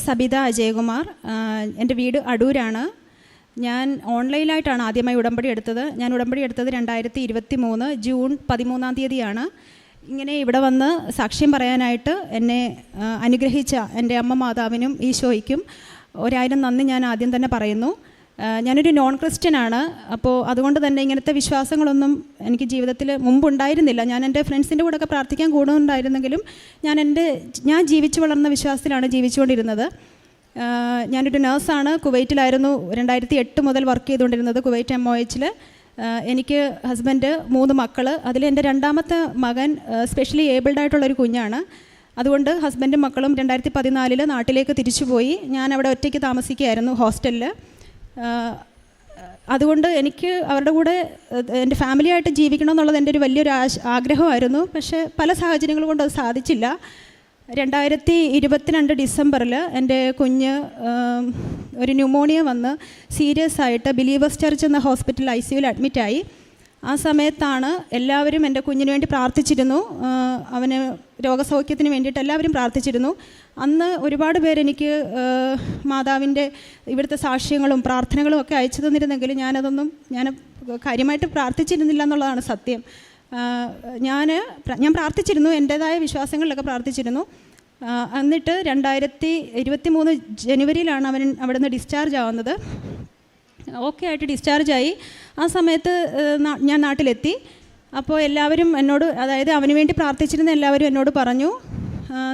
സബിത അജയകുമാർ. എൻ്റെ വീട് അടൂരാണ്. ഞാൻ ഓൺലൈനായിട്ടാണ് ആദ്യമായി ഉടമ്പടി എടുത്തത്. ഞാൻ ഉടമ്പടി എടുത്തത് 2023 ജൂൺ 13 ഇങ്ങനെ ഇവിടെ വന്ന് സാക്ഷ്യം പറയാനായിട്ട് എന്നെ അനുഗ്രഹിച്ച എൻ്റെ അമ്മ മാതാവിനും ഈശോയ്ക്കും 1000 നന്ദി ഞാൻ ആദ്യം തന്നെ പറയുന്നു. ഞാനൊരു നോൺ ക്രിസ്ത്യനാണ്. അപ്പോൾ അതുകൊണ്ട് തന്നെ ഇങ്ങനത്തെ വിശ്വാസങ്ങളൊന്നും എനിക്ക് ജീവിതത്തിൽ മുമ്പുണ്ടായിരുന്നില്ല. ഞാൻ എൻ്റെ ഫ്രണ്ട്സിൻ്റെ കൂടെയൊക്കെ പ്രാർത്ഥിക്കാൻ കൂടുന്നുണ്ടായിരുന്നെങ്കിലും ഞാൻ ജീവിച്ചു വളർന്ന വിശ്വാസത്തിലാണ് ജീവിച്ചുകൊണ്ടിരുന്നത്. ഞാനൊരു നേഴ്സാണ്. കുവൈറ്റിലായിരുന്നു 2008 മുതൽ വർക്ക് ചെയ്തുകൊണ്ടിരുന്നത്, കുവൈറ്റ് MOH. എനിക്ക് ഹസ്ബൻഡ് 3 മക്കൾ. അതിൽ എൻ്റെ രണ്ടാമത്തെ മകൻ സ്പെഷ്യലി ഏബിൾഡ് ആയിട്ടുള്ളൊരു കുഞ്ഞാണ്. അതുകൊണ്ട് ഹസ്ബൻഡും മക്കളും 2014 നാട്ടിലേക്ക് തിരിച്ചുപോയി. ഞാൻ അവിടെ ഒറ്റയ്ക്ക് താമസിക്കുകയായിരുന്നു ഹോസ്റ്റലിൽ. അതുകൊണ്ട് എനിക്ക് അവരുടെ കൂടെ എൻ്റെ ഫാമിലിയായിട്ട് ജീവിക്കണം എന്നുള്ളത് എൻ്റെ ഒരു വലിയൊരു ആഗ്രഹമായിരുന്നു. പക്ഷേ പല സാഹചര്യങ്ങൾ കൊണ്ട് അത് സാധിച്ചില്ല. 2022 ഡിസംബറിൽ എൻ്റെ കുഞ്ഞ് ഒരു ന്യൂമോണിയ വന്ന് സീരിയസ് ആയിട്ട് ബിലീവേഴ്സ് ചർച്ച് എന്ന ഹോസ്പിറ്റൽ ICUവിൽ അഡ്മിറ്റായി. ആ സമയത്താണ് എല്ലാവരും എൻ്റെ കുഞ്ഞിന് വേണ്ടി പ്രാർത്ഥിച്ചിരുന്നു. അവന് രോഗസൗഖ്യത്തിന് വേണ്ടിയിട്ട് എല്ലാവരും പ്രാർത്ഥിച്ചിരുന്നു. അന്ന് ഒരുപാട് പേരെനിക്ക് മാതാവിൻ്റെ ഇവിടുത്തെ സാക്ഷ്യങ്ങളും പ്രാർത്ഥനകളും ഒക്കെ അയച്ചു തന്നിരുന്നെങ്കിലും ഞാൻ കാര്യമായിട്ട് പ്രാർത്ഥിച്ചിരുന്നില്ല എന്നുള്ളതാണ് സത്യം. ഞാൻ പ്രാർത്ഥിച്ചിരുന്നു, എൻ്റേതായ വിശ്വാസങ്ങളിലൊക്കെ പ്രാർത്ഥിച്ചിരുന്നു. എന്നിട്ട് 2023 ജനുവരിയിലാണ് അവൻ അവിടെ നിന്ന് ഡിസ്ചാർജ് ആവുന്നത്. ഓക്കെ ആയിട്ട് ഡിസ്ചാർജായി. ആ സമയത്ത് ഞാൻ നാട്ടിലെത്തി. അപ്പോൾ എല്ലാവരും എന്നോട്, അതായത് അവന് വേണ്ടി പ്രാർത്ഥിച്ചിരുന്ന എല്ലാവരും എന്നോട് പറഞ്ഞു,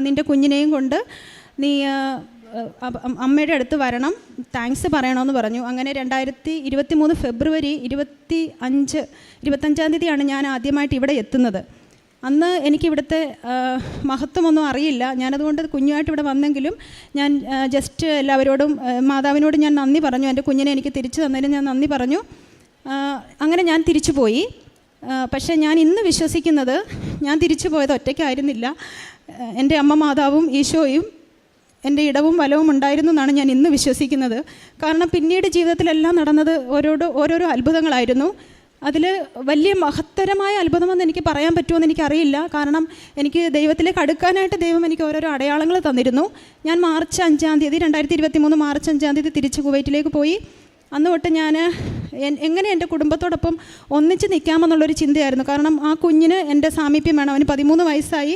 നിൻ്റെ കുഞ്ഞിനെയും കൊണ്ട് നീ അമ്മയുടെ അടുത്ത് വരണം, താങ്ക്സ് പറയണമെന്ന് പറഞ്ഞു. അങ്ങനെ 2023 ഫെബ്രുവരി 25-ാം തീയതിയാണ് ഞാൻ ആദ്യമായിട്ട് ഇവിടെ എത്തുന്നത്. അന്ന് എനിക്കിവിടുത്തെ മഹത്വമൊന്നും അറിയില്ല. ഞാനതുകൊണ്ട് കുഞ്ഞുമായിട്ട് ഇവിടെ വന്നെങ്കിലും ഞാൻ ജസ്റ്റ് എല്ലാവരോടും മാതാവിനോട് ഞാൻ നന്ദി പറഞ്ഞു. എൻ്റെ കുഞ്ഞിനെ എനിക്ക് തിരിച്ചു തന്നതിന് ഞാൻ നന്ദി പറഞ്ഞു. അങ്ങനെ ഞാൻ തിരിച്ചു പോയി. പക്ഷേ ഞാൻ ഇന്ന് വിശ്വസിക്കുന്നത് ഞാൻ തിരിച്ചു പോയത് ഒറ്റയ്ക്കായിരുന്നില്ല. എൻ്റെ അമ്മ മാതാവും ഈശോയും എൻ്റെ ഇടവും വലവും ഉണ്ടായിരുന്നു എന്നാണ് ഞാൻ ഇന്ന് വിശ്വസിക്കുന്നത്. കാരണം പിന്നീട് ജീവിതത്തിലെല്ലാം നടന്നത് ഓരോരോ അത്ഭുതങ്ങളായിരുന്നു. അതിൽ വലിയ മഹത്തരമായ അത്ഭുതമെന്ന് എനിക്ക് പറയാൻ പറ്റുമെന്ന് എനിക്കറിയില്ല. കാരണം എനിക്ക് ദൈവത്തിലേക്ക് അടുക്കാനായിട്ട് ദൈവം എനിക്ക് ഓരോരോ അടയാളങ്ങൾ തന്നിരുന്നു. ഞാൻ മാർച്ച് 5-ാം തീയതി 2023 മാർച്ച് 5-ാം തീയതി തിരിച്ച് കുവൈറ്റിലേക്ക് പോയി. അന്ന് തൊട്ട് ഞാൻ എങ്ങനെ എൻ്റെ കുടുംബത്തോടൊപ്പം ഒന്നിച്ച് നിൽക്കാമെന്നുള്ളൊരു ചിന്തയായിരുന്നു. കാരണം ആ കുഞ്ഞിന് എൻ്റെ സാമീപ്യം വേണം. അവന് 13 വയസ്സായി.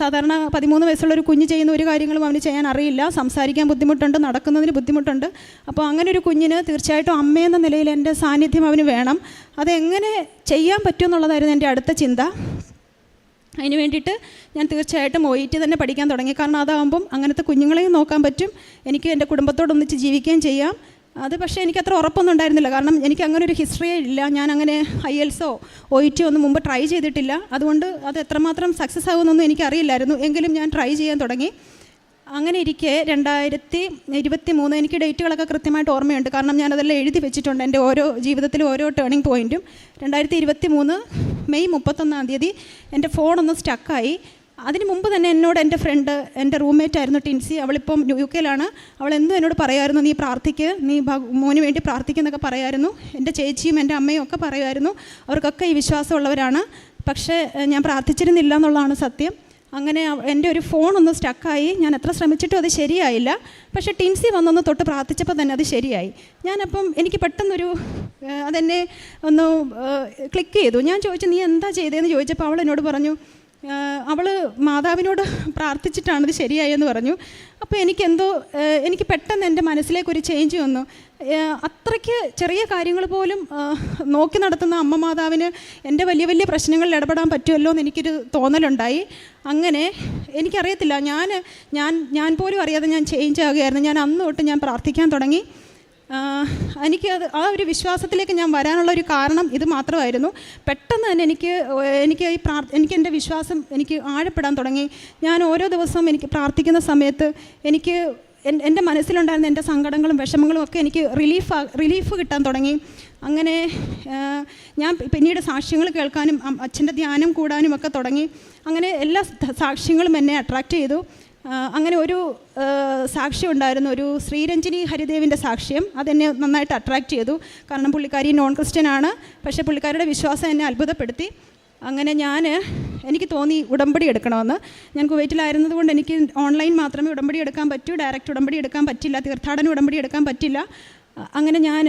സാധാരണ 13 വയസ്സുള്ളൊരു കുഞ്ഞ് ചെയ്യുന്ന ഒരു കാര്യങ്ങളും അവന് ചെയ്യാൻ അറിയില്ല. സംസാരിക്കാൻ ബുദ്ധിമുട്ടുണ്ട്, നടക്കുന്നതിന് ബുദ്ധിമുട്ടുണ്ട്. അപ്പോൾ അങ്ങനെ ഒരു കുഞ്ഞിന് തീർച്ചയായിട്ടും അമ്മയെന്ന നിലയിൽ എൻ്റെ സാന്നിധ്യം അവന് വേണം. അതെങ്ങനെ ചെയ്യാൻ പറ്റുമെന്നുള്ളതായിരുന്നു എൻ്റെ അടുത്ത ചിന്ത. അതിന് വേണ്ടിയിട്ട് ഞാൻ തീർച്ചയായിട്ടും OET തന്നെ പഠിക്കാൻ തുടങ്ങി. കാരണം അതാകുമ്പം അങ്ങനത്തെ കുഞ്ഞുങ്ങളെയും നോക്കാൻ പറ്റും, എനിക്ക് എൻ്റെ കുടുംബത്തോടൊന്നിച്ച് ജീവിക്കുകയും ചെയ്യാം. അത് പക്ഷേ എനിക്കത്ര ഉറപ്പൊന്നും ഉണ്ടായിരുന്നില്ല. കാരണം എനിക്ക് അങ്ങനെ ഒരു ഹിസ്റ്ററിയേ ഇല്ല. ഞാൻ അങ്ങനെ IELTS OET ഒന്നും മുമ്പ് ട്രൈ ചെയ്തിട്ടില്ല. അതുകൊണ്ട് അത് എത്രമാത്രം സക്സസ് ആകുമെന്നൊന്നും എനിക്കറിയില്ലായിരുന്നു. എങ്കിലും ഞാൻ ട്രൈ ചെയ്യാൻ തുടങ്ങി. അങ്ങനെ ഇരിക്കെ 2023 എനിക്ക് ഡേറ്റുകളൊക്കെ കൃത്യമായിട്ട് ഓർമ്മയുണ്ട്. കാരണം ഞാനതെല്ലാം എഴുതി വെച്ചിട്ടുണ്ട്, എൻ്റെ ജീവിതത്തിലെ ഓരോ ടേണിംഗ് പോയിൻറ്റും. 2023 മെയ് 31-ാം തീയതി എൻ്റെ ഫോണൊന്ന് സ്റ്റക്കായി. അതിന് മുമ്പ് തന്നെ എന്നോട് എൻ്റെ ഫ്രണ്ട്, എൻ്റെ റൂംമേറ്റ് ആയിരുന്നു ടിൻസി, അവളിപ്പം UK-ലാണ്. അവളെന്നും എന്നോട് പറയുമായിരുന്നു, നീ പ്രാർത്ഥിക്ക്, നീ മോന് വേണ്ടി പ്രാർത്ഥിക്കുന്നൊക്കെ പറയുമായിരുന്നു. എൻ്റെ ചേച്ചിയും എൻ്റെ അമ്മയും ഒക്കെ പറയുമായിരുന്നു. അവർക്കൊക്കെ ഈ വിശ്വാസമുള്ളവരാണ്. പക്ഷേ ഞാൻ പ്രാർത്ഥിച്ചിരുന്നില്ല എന്നുള്ളതാണ് സത്യം. അങ്ങനെ എൻ്റെ ഒരു ഫോണൊന്ന് സ്റ്റക്കായി. ഞാൻ എത്ര ശ്രമിച്ചിട്ടും അത് ശരിയായില്ല. പക്ഷേ ടിൻസി വന്നൊന്ന് തൊട്ട് പ്രാർത്ഥിച്ചപ്പോൾ തന്നെ അത് ശരിയായി. ഞാനപ്പം എനിക്ക് പെട്ടെന്നൊരു അതെന്നെ ഒന്ന് ക്ലിക്ക് ചെയ്തു. ഞാൻ ചോദിച്ചു, നീ എന്താ ചെയ്തതെന്ന് ചോദിച്ചപ്പോൾ അവൾ എന്നോട് പറഞ്ഞു, അവൾ മാതാവിനോട് പ്രാർത്ഥിച്ചിട്ടാണിത് ശരിയായെന്ന് പറഞ്ഞു. അപ്പോൾ എനിക്ക് പെട്ടെന്ന് എൻ്റെ മനസ്സിലേക്കൊരു ചേഞ്ച് വന്നു. അത്രയ്ക്ക് ചെറിയ കാര്യങ്ങൾ പോലും നോക്കി നടത്തുന്ന അമ്മ മാതാവിന് എൻ്റെ വലിയ വലിയ പ്രശ്നങ്ങളിൽ ഇടപെടാൻ പറ്റുമല്ലോ എന്ന് എനിക്കൊരു തോന്നലുണ്ടായി. അങ്ങനെ എനിക്കറിയത്തില്ല, ഞാൻ പോലും അറിയാതെ ഞാൻ ചേഞ്ച് ആകുകയായിരുന്നു. ഞാൻ അന്ന് തൊട്ട് ഞാൻ പ്രാർത്ഥിക്കാൻ തുടങ്ങി. ആ ഒരു വിശ്വാസത്തിലേക്ക് ഞാൻ വരാനുള്ളൊരു കാരണം ഇത് മാത്രമായിരുന്നു. പെട്ടെന്ന് തന്നെ എനിക്ക് എൻ്റെ വിശ്വാസം എനിക്ക് ആഴപ്പെടാൻ തുടങ്ങി. ഞാൻ ഓരോ ദിവസവും എനിക്ക് പ്രാർത്ഥിക്കുന്ന സമയത്ത് എനിക്ക് എൻ്റെ മനസ്സിലുണ്ടായിരുന്ന എൻ്റെ സങ്കടങ്ങളും വിഷമങ്ങളും ഒക്കെ എനിക്ക് റിലീഫ് കിട്ടാൻ തുടങ്ങി. അങ്ങനെ ഞാൻ പിന്നീട് സാക്ഷ്യങ്ങൾ കേൾക്കാനും അച്ഛൻ്റെ ധ്യാനം കൂടാനും ഒക്കെ തുടങ്ങി. അങ്ങനെ എല്ലാ സാക്ഷ്യങ്ങളും എന്നെ അട്രാക്റ്റ് ചെയ്തു. അങ്ങനെ ഒരു സാക്ഷ്യം ഉണ്ടായിരുന്നു, ഒരു ശ്രീരഞ്ജിനി ഹരിദേവിൻ്റെ സാക്ഷ്യം. അതെന്നെ നന്നായിട്ട് അട്രാക്റ്റ് ചെയ്തു. കാരണം പുള്ളിക്കാരി നോൺ ക്രിസ്ത്യനാണ്. പക്ഷേ പുള്ളിക്കാരിയുടെ വിശ്വാസം എന്നെ അത്ഭുതപ്പെടുത്തി. അങ്ങനെ ഞാൻ എനിക്ക് തോന്നി ഉടമ്പടി എടുക്കണമെന്ന്. ഞാൻ കുവൈറ്റിലായിരുന്നത് കൊണ്ട് എനിക്ക് ഓൺലൈൻ മാത്രമേ ഉടമ്പടി എടുക്കാൻ പറ്റൂ, ഡയറക്റ്റ് ഉടമ്പടി എടുക്കാൻ പറ്റില്ല, തീർത്ഥാടന ഉടമ്പടി എടുക്കാൻ പറ്റില്ല. അങ്ങനെ ഞാൻ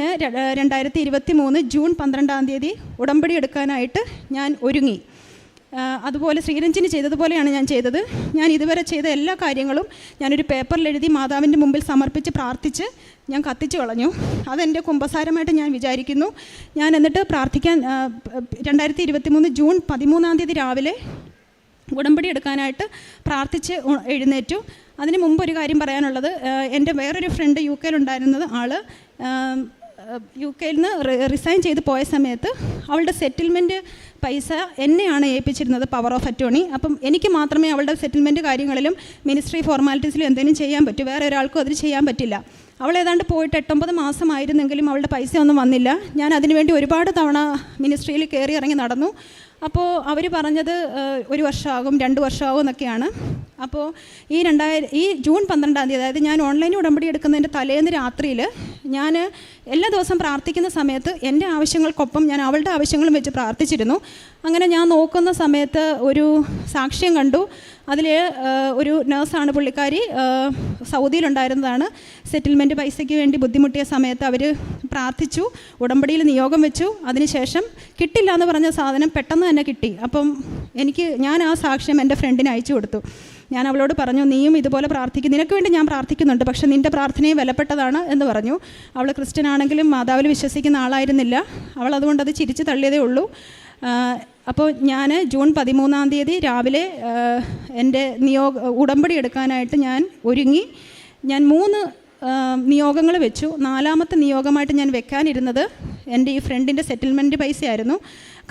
2023 ജൂൺ 12 ഉടമ്പടി എടുക്കാനായിട്ട് ഞാൻ ഒരുങ്ങി. അതുപോലെ ശ്രീരഞ്ജിനി ചെയ്തതുപോലെയാണ് ഞാൻ ചെയ്തത്. ഞാൻ ഇതുവരെ ചെയ്ത എല്ലാ കാര്യങ്ങളും ഞാനൊരു പേപ്പറിൽ എഴുതി മാതാവിൻ്റെ മുമ്പിൽ സമർപ്പിച്ച് പ്രാർത്ഥിച്ച് ഞാൻ കത്തിച്ചു കളഞ്ഞു. അതെൻ്റെ കുമ്പസാരമായിട്ട് ഞാൻ വിചാരിക്കുന്നു. ഞാൻ എന്നിട്ട് പ്രാർത്ഥിക്കാൻ 2023 ജൂൺ 13 രാവിലെ ഉടമ്പടി എടുക്കാനായിട്ട് പ്രാർത്ഥിച്ച് എഴുന്നേറ്റു. അതിന് മുമ്പ് ഒരു കാര്യം പറയാനുള്ളത്, എൻ്റെ വേറൊരു ഫ്രണ്ട് യു കെയിലുണ്ടായിരുന്നത്, ആൾ യു കെയിൽ നിന്ന് റിസൈൻ ചെയ്ത് പോയ സമയത്ത് അവളുടെ സെറ്റിൽമെൻറ്റ് പൈസ എന്നെയാണ് ഏൽപ്പിച്ചിരുന്നത്, പവർ ഓഫ് അറ്റോർണി. അപ്പം എനിക്ക് മാത്രമേ അവളുടെ സെറ്റിൽമെൻറ്റ് കാര്യങ്ങളിലും മിനിസ്ട്രി ഫോർമാലിറ്റീസിലും എന്തെങ്കിലും ചെയ്യാൻ പറ്റൂ, വേറെ ഒരാൾക്കും അതിന് ചെയ്യാൻ പറ്റില്ല. അവൾ ഏതാണ്ട് പോയിട്ട് 8-9 മാസമായിരുന്നെങ്കിലും അവളുടെ പൈസ ഒന്നും വന്നില്ല. ഞാൻ അതിനുവേണ്ടി ഒരുപാട് തവണ മിനിസ്ട്രിയിൽ കയറി ഇറങ്ങി നടന്നു. അപ്പോൾ അവർ പറഞ്ഞത് 1 വർഷമാകും, 2 വർഷമാകും എന്നൊക്കെയാണ്. അപ്പോൾ ഈ ജൂൺ 12, അതായത് ഞാൻ ഓൺലൈൻ ഉടമ്പടി എടുക്കുന്നതിൻ്റെ തലേന്ന് രാത്രിയിൽ ഞാൻ എല്ലാ ദിവസവും പ്രാർത്ഥിക്കുന്ന സമയത്ത് എൻ്റെ ആവശ്യങ്ങൾക്കൊപ്പം ഞാൻ അവളുടെ ആവശ്യങ്ങളും വെച്ച് പ്രാർത്ഥിച്ചിരുന്നു. അങ്ങനെ ഞാൻ നോക്കുന്ന സമയത്ത് ഒരു സാക്ഷ്യം കണ്ടു. അതിൽ ഒരു നേഴ്സാണ് പുള്ളിക്കാരി, സൗദിയിലുണ്ടായിരുന്നതാണ്. സെറ്റിൽമെൻറ്റ് പൈസയ്ക്ക് വേണ്ടി ബുദ്ധിമുട്ടിയ സമയത്ത് അവർ പ്രാർത്ഥിച്ചു, ഉടമ്പടിയിൽ നിയോഗം വെച്ചു. അതിനുശേഷം കിട്ടില്ല എന്ന് പറഞ്ഞ സാധനം പെട്ടെന്ന് തന്നെ കിട്ടി. അപ്പം ഞാൻ ആ സാക്ഷ്യം എൻ്റെ ഫ്രണ്ടിന് അയച്ചു കൊടുത്തു. ഞാൻ അവളോട് പറഞ്ഞു, നീയും ഇതുപോലെ പ്രാർത്ഥിക്കും, നിനക്ക് വേണ്ടി ഞാൻ പ്രാർത്ഥിക്കുന്നുണ്ട്, പക്ഷേ നിൻ്റെ പ്രാർത്ഥനയും വിലപ്പെട്ടതാണ് എന്ന് പറഞ്ഞു. അവൾ ക്രിസ്ത്യൻ ആണെങ്കിലും മാതാവിൽ വിശ്വസിക്കുന്ന ആളായിരുന്നില്ല. അവൾ അതുകൊണ്ട് അത് ചിരിച്ച് തള്ളിയതേ ഉള്ളൂ. അപ്പോൾ ഞാൻ ജൂൺ 13 രാവിലെ എൻ്റെ ഉടമ്പടി എടുക്കാനായിട്ട് ഞാൻ ഒരുങ്ങി. ഞാൻ 3 നിയോഗങ്ങൾ വെച്ചു. 4ാമത്തെ നിയോഗമായിട്ട് ഞാൻ വെക്കാനിരുന്നത് എൻ്റെ ഈ ഫ്രണ്ടിൻ്റെ സെറ്റിൽമെൻറ്റ് പൈസയായിരുന്നു.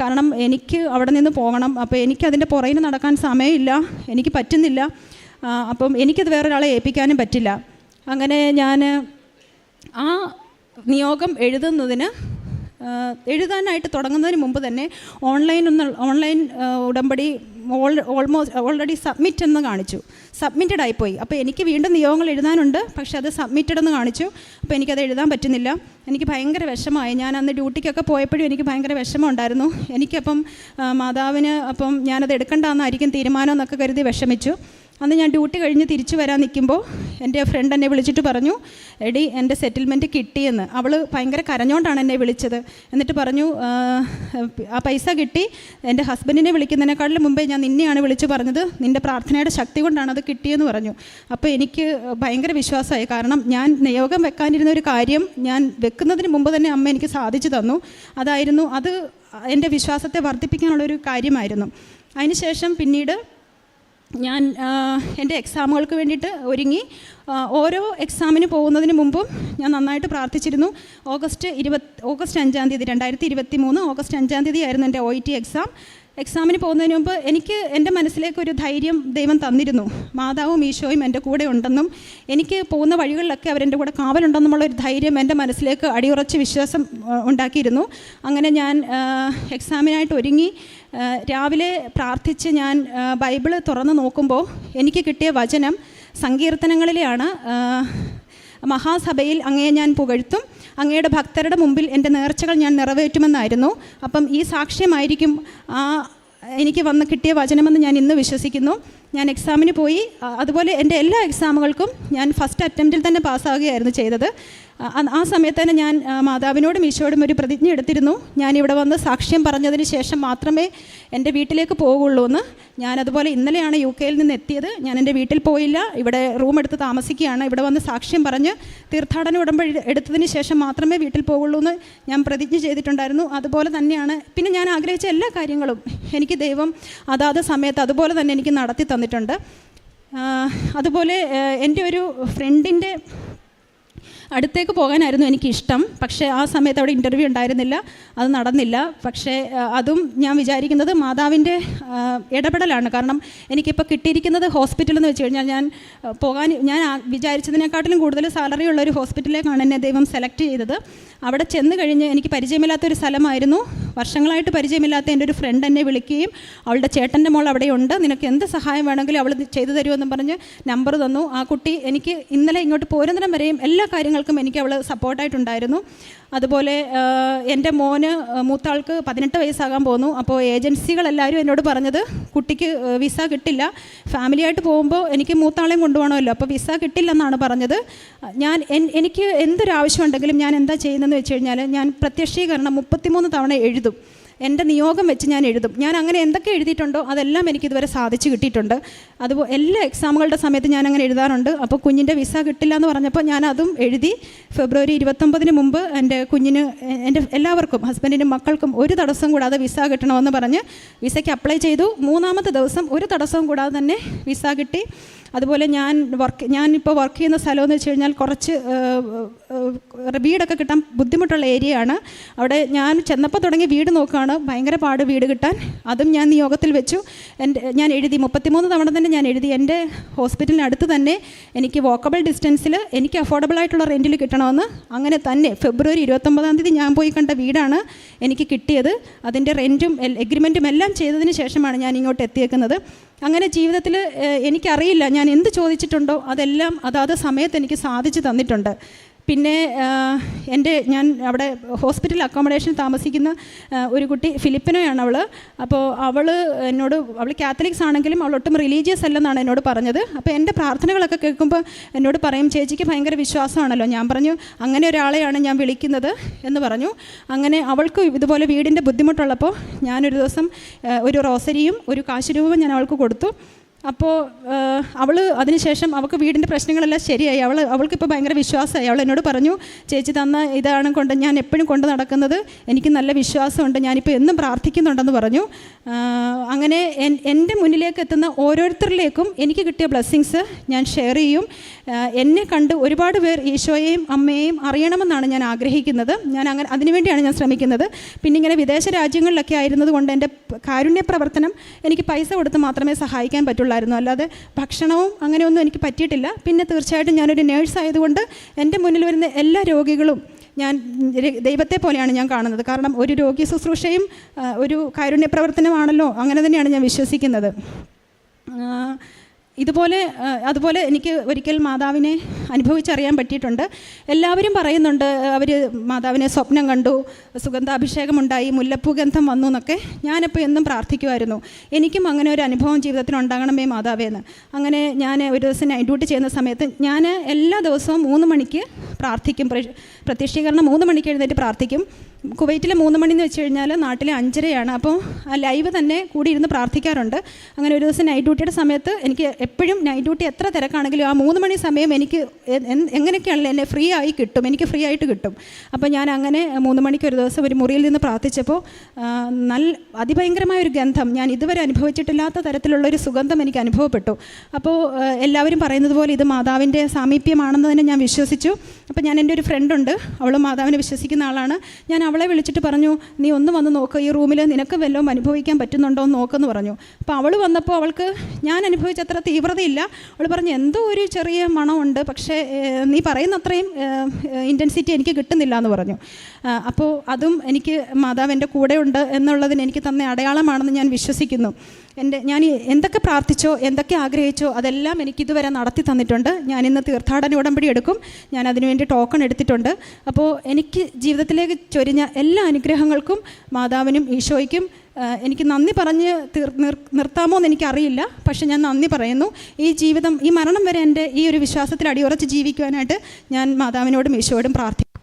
കാരണം എനിക്ക് അവിടെ നിന്ന് പോകണം. അപ്പോൾ എനിക്കതിൻ്റെ പുറകിന് നടക്കാൻ സമയമില്ല, എനിക്ക് പറ്റുന്നില്ല. അപ്പം എനിക്കത് വേറൊരാളെ ഏൽപ്പിക്കാനും പറ്റില്ല. അങ്ങനെ ഞാൻ ആ നിയോഗം എഴുതാനായിട്ട് തുടങ്ങുന്നതിന് മുമ്പ് തന്നെ ഓൺലൈൻ ഉടമ്പടി ഓൾറെഡി സബ്മിറ്റ് എന്ന് കാണിച്ചു, സബ്മിറ്റഡ് ആയിപ്പോയി. അപ്പോൾ എനിക്ക് വീണ്ടും നിയോഗങ്ങൾ എഴുതാനുണ്ട്, പക്ഷേ അത് സബ്മിറ്റഡ് എന്ന് കാണിച്ചു. അപ്പോൾ എനിക്കത് എഴുതാൻ പറ്റുന്നില്ല. എനിക്ക് ഭയങ്കര വിഷമമായി. ഞാൻ അന്ന് ഡ്യൂട്ടിക്കൊക്കെ പോയപ്പോഴും എനിക്ക് ഭയങ്കര വിഷമം ഉണ്ടായിരുന്നു. എനിക്കപ്പം മാതാവിന് ഞാനത് എടുക്കണ്ടെന്നായിരിക്കും തീരുമാനം എന്നൊക്കെ കരുതി വിഷമിച്ചു. അന്ന് ഞാൻ ഡ്യൂട്ടി കഴിഞ്ഞ് തിരിച്ചു വരാൻ നിൽക്കുമ്പോൾ എൻ്റെ ഫ്രണ്ട് എന്നെ വിളിച്ചിട്ട് പറഞ്ഞു, എടി എൻ്റെ സെറ്റിൽമെൻറ്റ് കിട്ടിയെന്ന്. അവൾ ഭയങ്കര കരഞ്ഞോണ്ടാണ് എന്നെ വിളിച്ചത്. എന്നിട്ട് പറഞ്ഞു, ആ പൈസ കിട്ടി, എൻ്റെ ഹസ്ബൻഡിനെ വിളിക്കുന്നതിനേക്കാളും മുമ്പേ ഞാൻ നിന്നെയാണ് വിളിച്ച് പറഞ്ഞത്, നിൻ്റെ പ്രാർത്ഥനയുടെ ശക്തി കൊണ്ടാണ് അത് കിട്ടിയെന്ന് പറഞ്ഞു. അപ്പോൾ എനിക്ക് ഭയങ്കര വിശ്വാസമായി. കാരണം ഞാൻ നിയോഗം വെക്കാനിരുന്ന ഒരു കാര്യം ഞാൻ വെക്കുന്നതിന് മുമ്പ് തന്നെ അമ്മ എനിക്ക് സാധിച്ചു തന്നു. അത് എൻ്റെ വിശ്വാസത്തെ വർദ്ധിപ്പിക്കാനുള്ളൊരു കാര്യമായിരുന്നു. അതിനുശേഷം പിന്നീട് ഞാൻ എൻ്റെ എക്സാമുകൾക്ക് വേണ്ടിയിട്ട് ഒരുങ്ങി. ഓരോ എക്സാമിന് പോകുന്നതിന് മുമ്പും ഞാൻ നന്നായിട്ട് പ്രാർത്ഥിച്ചിരുന്നു. ഓഗസ്റ്റ് 5 2023 ഓഗസ്റ്റ് 5 ആയിരുന്നു എൻ്റെ OET എക്സാം. എക്സാമിന് പോകുന്നതിന് മുമ്പ് എൻ്റെ മനസ്സിലേക്കൊരു ധൈര്യം ദൈവം തന്നിരുന്നു. മാതാവും ഈശോയും എൻ്റെ കൂടെ ഉണ്ടെന്നും എനിക്ക് പോകുന്ന വഴികളിലൊക്കെ അവരെൻ്റെ കൂടെ കാവലുണ്ടെന്നുമുള്ളൊരു ധൈര്യം എൻ്റെ മനസ്സിലേക്ക് അടിയുറച്ച് വിശ്വാസം ഉണ്ടാക്കിയിരുന്നു. അങ്ങനെ ഞാൻ എക്സാമിനായിട്ട് ഒരുങ്ങി രാവിലെ പ്രാർത്ഥിച്ച് ഞാൻ ബൈബിള് തുറന്ന് നോക്കുമ്പോൾ എനിക്ക് കിട്ടിയ വചനം സങ്കീർത്തനങ്ങളിലെയാണ്. മഹാസഭയിൽ അങ്ങയെ ഞാൻ പുകഴ്ത്തും, അങ്ങയുടെ ഭക്തരുടെ മുമ്പിൽ എൻ്റെ നേർച്ചകൾ ഞാൻ നിറവേറ്റുമെന്നായിരുന്നു. അപ്പം ഈ സാക്ഷ്യമായിരിക്കും എനിക്ക് കിട്ടിയ വചനമെന്ന് ഞാൻ ഇന്ന് വിശ്വസിക്കുന്നു. ഞാൻ എക്സാമിന് പോയി. അതുപോലെ എൻ്റെ എല്ലാ എക്സാമുകൾക്കും ഞാൻ ഫസ്റ്റ് അറ്റംപ്റ്റിൽ തന്നെ പാസ്സാകുകയായിരുന്നു ചെയ്തത്. ആ സമയത്ത് തന്നെ ഞാൻ മാതാവിനോടും ഈശോയോടും ഒരു പ്രതിജ്ഞ എടുത്തിരുന്നു, ഞാനിവിടെ വന്ന് സാക്ഷ്യം പറഞ്ഞതിന് ശേഷം മാത്രമേ എൻ്റെ വീട്ടിലേക്ക് പോകുള്ളൂ എന്ന്. ഞാനതുപോലെ ഇന്നലെയാണ് UK നിന്ന് എത്തിയത്. ഞാൻ എൻ്റെ വീട്ടിൽ പോയില്ല, ഇവിടെ റൂം എടുത്ത് താമസിക്കുകയാണ്. ഇവിടെ വന്ന് സാക്ഷ്യം പറഞ്ഞ് തീർത്ഥാടന ഉടമ്പടി എടുത്തതിന് ശേഷം മാത്രമേ വീട്ടിൽ പോകുള്ളൂ എന്ന് ഞാൻ പ്രതിജ്ഞ ചെയ്തിട്ടുണ്ടായിരുന്നു. അതുപോലെ തന്നെയാണ് പിന്നെ ഞാൻ ആഗ്രഹിച്ച എല്ലാ കാര്യങ്ങളും എനിക്ക് ദൈവം അതാത് സമയത്ത് അതുപോലെ തന്നെ എനിക്ക് നടത്തി തന്നിട്ടുണ്ട്. അതുപോലെ എൻ്റെ ഒരു ഫ്രണ്ടിൻ്റെ അടുത്തേക്ക് പോകാനായിരുന്നു എനിക്കിഷ്ടം. പക്ഷേ ആ സമയത്ത് അവിടെ ഇൻ്റർവ്യൂ ഉണ്ടായിരുന്നില്ല, അത് നടന്നില്ല. പക്ഷേ അതും ഞാൻ വിചാരിക്കുന്നത് മാതാവിൻ്റെ ഇടപെടലാണ്. കാരണം എനിക്കിപ്പോൾ കിട്ടിയിരിക്കുന്നത് ഹോസ്പിറ്റലെന്ന് വെച്ച് കഴിഞ്ഞാൽ ഞാൻ വിചാരിച്ചതിനെക്കാട്ടിലും കൂടുതൽ സാലറി ഉള്ളൊരു ഹോസ്പിറ്റലിലേക്കാണ് എന്നെ ദൈവം സെലക്ട് ചെയ്തത്. അവിടെ ചെന്ന് കഴിഞ്ഞ് എനിക്ക് പരിചയമില്ലാത്തൊരു സ്ഥലമായിരുന്നു. വർഷങ്ങളായിട്ട് പരിചയമില്ലാത്ത എൻ്റെ ഒരു ഫ്രണ്ട് എന്നെ വിളിക്കുകയും അവളുടെ ചേട്ടൻ്റെ മോൾ അവിടെയുണ്ട്, നിനക്ക് എന്ത് സഹായം വേണമെങ്കിലും അവൾ ചെയ്തു തരുമെന്നും പറഞ്ഞ് നമ്പർ തന്നു. ആ കുട്ടി എനിക്ക് ഇന്നലെ ഇങ്ങോട്ട് പോരുന്നിടം വരെയും എല്ലാ കാര്യങ്ങളും കാര്യങ്ങൾക്കും എനിക്ക് അവൾ സപ്പോർട്ടായിട്ടുണ്ടായിരുന്നു. അതുപോലെ എൻ്റെ മോന് മൂത്താൾക്ക് 18 വയസ്സാകാൻ പോന്നു. അപ്പോൾ ഏജൻസികളെല്ലാവരും എന്നോട് പറഞ്ഞത് കുട്ടിക്ക് വിസ കിട്ടില്ല, ഫാമിലിയായിട്ട് പോകുമ്പോൾ എനിക്ക് മൂത്താളെയും കൊണ്ടുപോകണമല്ലോ, അപ്പോൾ വിസ കിട്ടില്ലെന്നാണ് പറഞ്ഞത്. എനിക്ക് എന്തൊരാവശ്യം ഉണ്ടെങ്കിലും ഞാൻ എന്താ ചെയ്യുന്നതെന്ന് വെച്ച് കഴിഞ്ഞാൽ ഞാൻ പ്രത്യക്ഷീകരണം 33 തവണ എഴുതും. എൻ്റെ നിയോഗം വെച്ച് ഞാൻ എഴുതും. ഞാൻ അങ്ങനെ എന്തൊക്കെ എഴുതിയിട്ടുണ്ടോ അതെല്ലാം എനിക്കിതുവരെ സാധിച്ചു കിട്ടിയിട്ടുണ്ട്. അതുപോലെ എല്ലാ എക്സാമുകളുടെ സമയത്ത് ഞാൻ അങ്ങനെ എഴുതാറുണ്ട്. അപ്പോൾ കുഞ്ഞിൻ്റെ വിസ കിട്ടില്ല എന്ന് പറഞ്ഞപ്പോൾ ഞാൻ അതും എഴുതി. ഫെബ്രുവരി 29 മുമ്പ് എൻ്റെ കുഞ്ഞിന്, എൻ്റെ എല്ലാവർക്കും, ഹസ്ബൻഡിനും മക്കൾക്കും ഒരു തടസ്സം കൂടാതെ വിസ കിട്ടണമെന്ന് പറഞ്ഞ് വിസയ്ക്ക് അപ്ലൈ ചെയ്തു. 3-ാമത്തെ ദിവസം ഒരു തടസ്സവും കൂടാതെ തന്നെ വിസ കിട്ടി. അതുപോലെ ഞാനിപ്പോൾ വർക്ക് ചെയ്യുന്ന സ്ഥലമെന്ന് വെച്ച് കഴിഞ്ഞാൽ കുറച്ച് വീടൊക്കെ കിട്ടാൻ ബുദ്ധിമുട്ടുള്ള ഏരിയയാണ്. അവിടെ ഞാൻ ചെന്നപ്പോൾ തുടങ്ങി വീട് നോക്കുകയാണ്, ഭയങ്കര പാട് വീട് കിട്ടാൻ. അതും ഞാൻ നിയോഗത്തിൽ വെച്ചു. ഞാൻ എഴുതി 33 തവണ തന്നെ ഞാൻ എഴുതി. എൻ്റെ ഹോസ്പിറ്റലിന് അടുത്ത് തന്നെ എനിക്ക് വോക്കബിൾ ഡിസ്റ്റൻസിൽ എനിക്ക് അഫോർഡബിൾ ആയിട്ടുള്ള റെൻറ്റിൽ കിട്ടണമെന്ന്. അങ്ങനെ തന്നെ ഫെബ്രുവരി 29 ഞാൻ പോയി കണ്ട വീടാണ് എനിക്ക് കിട്ടിയത്. അതിൻ്റെ റെൻറ്റും എഗ്രിമെൻറ്റും എല്ലാം ചെയ്തതിന് ശേഷമാണ് ഞാൻ ഇങ്ങോട്ട് എത്തിയേക്കുന്നത്. അങ്ങനെ ജീവിതത്തിൽ എനിക്കറിയില്ല, ഞാൻ എന്ത് ചോദിച്ചിട്ടുണ്ടോ അതെല്ലാം അതാത് സമയത്ത് എനിക്ക് സാധിച്ചു തന്നിട്ടുണ്ട്. പിന്നെ ഞാൻ അവിടെ ഹോസ്പിറ്റൽ അക്കോമഡേഷൻ താമസിക്കുന്ന ഒരു കുട്ടി, ഫിലിപ്പിനോയാണ് അവൾ. അപ്പോൾ അവൾ കാത്തലിക്സ് ആണെങ്കിലും അവൾ ഒട്ടും റിലീജിയസ് അല്ലെന്നാണ് എന്നോട് പറഞ്ഞത്. അപ്പോൾ എൻ്റെ പ്രാർത്ഥനകളൊക്കെ കേൾക്കുമ്പോൾ എന്നോട് പറയും, ചേച്ചിക്ക് ഭയങ്കര വിശ്വാസമാണല്ലോ. ഞാൻ പറഞ്ഞു, അങ്ങനെ ഒരാളെയാണ് ഞാൻ വിളിക്കുന്നത് എന്ന് പറഞ്ഞു. അങ്ങനെ അവൾക്ക് ഇതുപോലെ വീടിൻ്റെ ബുദ്ധിമുട്ടുള്ളപ്പോൾ ഞാനൊരു ദിവസം ഒരു റോസരിയും ഒരു കാശുരൂപവും ഞാൻ അവൾക്ക് കൊടുത്തു. അപ്പോൾ അവൾ അതിനുശേഷം അവൾക്ക് വീടിൻ്റെ പ്രശ്നങ്ങളെല്ലാം ശരിയായി. അവൾക്കിപ്പോൾ ഭയങ്കര വിശ്വാസമായി. അവൾ എന്നോട് പറഞ്ഞു, ചേച്ചി തന്ന ഇതാണ് കൊണ്ട് ഞാൻ എപ്പോഴും കൊണ്ട് നടക്കുന്നത്, എനിക്ക് നല്ല വിശ്വാസമുണ്ട്, ഞാനിപ്പോൾ എന്നും പ്രാർത്ഥിക്കുന്നുണ്ടെന്ന് പറഞ്ഞു. അങ്ങനെ എൻ്റെ മുന്നിലേക്ക് എത്തുന്ന ഓരോരുത്തരിലേക്കും എനിക്ക് കിട്ടിയ ബ്ലെസ്സിങ്സ് ഞാൻ ഷെയർ ചെയ്യും. എന്നെ കണ്ട് ഒരുപാട് പേർ ഈശോയെയും അമ്മയെയും അറിയണമെന്നാണ് ഞാൻ ആഗ്രഹിക്കുന്നത്. അതിനുവേണ്ടിയാണ് ഞാൻ ശ്രമിക്കുന്നത്. പിന്നെ ഇങ്ങനെ വിദേശ രാജ്യങ്ങളിലൊക്കെ ആയിരുന്നത് കൊണ്ട് എൻ്റെ കാരുണ്യ പ്രവർത്തനം എനിക്ക് പൈസ കൊടുത്ത് മാത്രമേ സഹായിക്കാൻ പറ്റുള്ളൂ, അല്ലാതെ ഭക്ഷണവും അങ്ങനെയൊന്നും എനിക്ക് പറ്റിയിട്ടില്ല. പിന്നെ തീർച്ചയായിട്ടും ഞാനൊരു നേഴ്സ് ആയതുകൊണ്ട് എൻ്റെ മുന്നിൽ വരുന്ന എല്ലാ രോഗികളും ഞാൻ ദൈവത്തെ പോലെയാണ് ഞാൻ കാണുന്നത്. കാരണം ഒരു രോഗി ശുശ്രൂഷയും ഒരു കാരുണ്യ പ്രവർത്തനമാണല്ലോ, അങ്ങനെ തന്നെയാണ് ഞാൻ വിശ്വസിക്കുന്നത്. അതുപോലെ എനിക്ക് ഒരിക്കൽ മാതാവിനെ അനുഭവിച്ചറിയാൻ പറ്റിയിട്ടുണ്ട്. എല്ലാവരും പറയുന്നുണ്ട് അവർ മാതാവിനെ സ്വപ്നം കണ്ടു, സുഗന്ധാഭിഷേകമുണ്ടായി, മുല്ലപ്പൂ ഗന്ധം വന്നു എന്നൊക്കെ. ഞാനപ്പോൾ എന്നും പ്രാർത്ഥിക്കുമായിരുന്നു, എനിക്കും അങ്ങനെ ഒരു അനുഭവം ജീവിതത്തിൽ ഉണ്ടാകണമേ മാതാവേന്ന്. അങ്ങനെ ഞാൻ ഒരു ദിവസം നൈറ്റ് ഡ്യൂട്ടി ചെയ്യുന്ന സമയത്ത് ഞാൻ എല്ലാ ദിവസവും 3 മണിക്ക് പ്രാർത്ഥിക്കും. പ്രത്യക്ഷീകരണം 3 മണിക്ക് എഴുന്നേറ്റ് പ്രാർത്ഥിക്കും. കുവൈറ്റിലെ 3 മണി എന്ന് വെച്ച് കഴിഞ്ഞാൽ നാട്ടിലെ 5:30 അപ്പോൾ ആ ലൈവ് തന്നെ കൂടി ഇരുന്ന് പ്രാർത്ഥിക്കാറുണ്ട്. അങ്ങനെ ഒരു ദിവസം നൈറ്റ് ഡ്യൂട്ടിയുടെ സമയത്ത് എനിക്ക് എപ്പോഴും നൈറ്റ് ഡ്യൂട്ടി എത്ര തിരക്കാണെങ്കിലും ആ 3 മണി സമയം എനിക്ക് എങ്ങനെയൊക്കെയാണല്ലോ എന്നെ ഫ്രീ ആയി കിട്ടും, എനിക്ക് ഫ്രീ ആയിട്ട് കിട്ടും. അപ്പോൾ ഞാൻ അങ്ങനെ 3 മണിക്ക് ഒരു ദിവസം ഒരു മുറിയിൽ നിന്ന് പ്രാർത്ഥിച്ചപ്പോൾ അതിഭയങ്കരമായൊരു ഗന്ധം, ഞാൻ ഇതുവരെ അനുഭവിച്ചിട്ടില്ലാത്ത തരത്തിലുള്ളൊരു സുഗന്ധം എനിക്ക് അനുഭവപ്പെട്ടു. അപ്പോൾ എല്ലാവരും പറയുന്നത് പോലെ ഇത് മാതാവിൻ്റെ സാമീപ്യമാണെന്ന് തന്നെ ഞാൻ വിശ്വസിച്ചു. അപ്പോൾ എൻ്റെ ഒരു ഫ്രണ്ടുണ്ട്, അവൾ മാതാവിനെ വിശ്വസിക്കുന്ന ആളാണ്. ഞാൻ അവളെ വിളിച്ചിട്ട് പറഞ്ഞു, നീ ഒന്ന് വന്ന് നോക്ക്, ഈ റൂമിൽ നിനക്ക് വല്ലതും അനുഭവിക്കാൻ പറ്റുന്നുണ്ടോ എന്ന് നോക്കെന്ന് പറഞ്ഞു. അപ്പോൾ അവൾ വന്നപ്പോൾ അവൾക്ക് ഞാൻ അനുഭവിച്ച അത്ര തീവ്രതയില്ല. അവൾ പറഞ്ഞു, എന്തോ ഒരു ചെറിയ മണമുണ്ട്, പക്ഷേ നീ പറയുന്ന അത്രയും ഇൻറ്റൻസിറ്റി എനിക്ക് കിട്ടുന്നില്ല എന്ന് പറഞ്ഞു. അപ്പോൾ അതും എനിക്ക് മാതാവ് എൻ്റെ കൂടെ ഉണ്ട് എന്നുള്ളതിന് എനിക്ക് തന്ന അടയാളമാണെന്ന് ഞാൻ വിശ്വസിക്കുന്നു. ഞാൻ എന്തൊക്കെ പ്രാർത്ഥിച്ചോ എന്തൊക്കെ ആഗ്രഹിച്ചോ അതെല്ലാം എനിക്കിതുവരെ നടത്തി തന്നിട്ടുണ്ട്. ഞാനിന്ന് തീർത്ഥാടന ഉടമ്പടി എടുക്കും, ഞാൻ അതിനുവേണ്ടി ടോക്കൺ എടുത്തിട്ടുണ്ട്. അപ്പോൾ എനിക്ക് ജീവിതത്തിലേക്ക് ചൊരിഞ്ഞ എല്ലാ അനുഗ്രഹങ്ങൾക്കും മാതാവിനും ഈശോയ്ക്കും എനിക്ക് നന്ദി പറഞ്ഞ് നിർത്താമോ എന്ന് എനിക്കറിയില്ല, പക്ഷേ ഞാൻ നന്ദി പറയുന്നു. ഈ മരണം വരെ എൻ്റെ ഈ ഒരു വിശ്വാസത്തിൽ അടിയുറച്ച് ജീവിക്കുവാനായിട്ട് ഞാൻ മാതാവിനോടും ഈശോയോടും പ്രാർത്ഥിക്കുന്നു.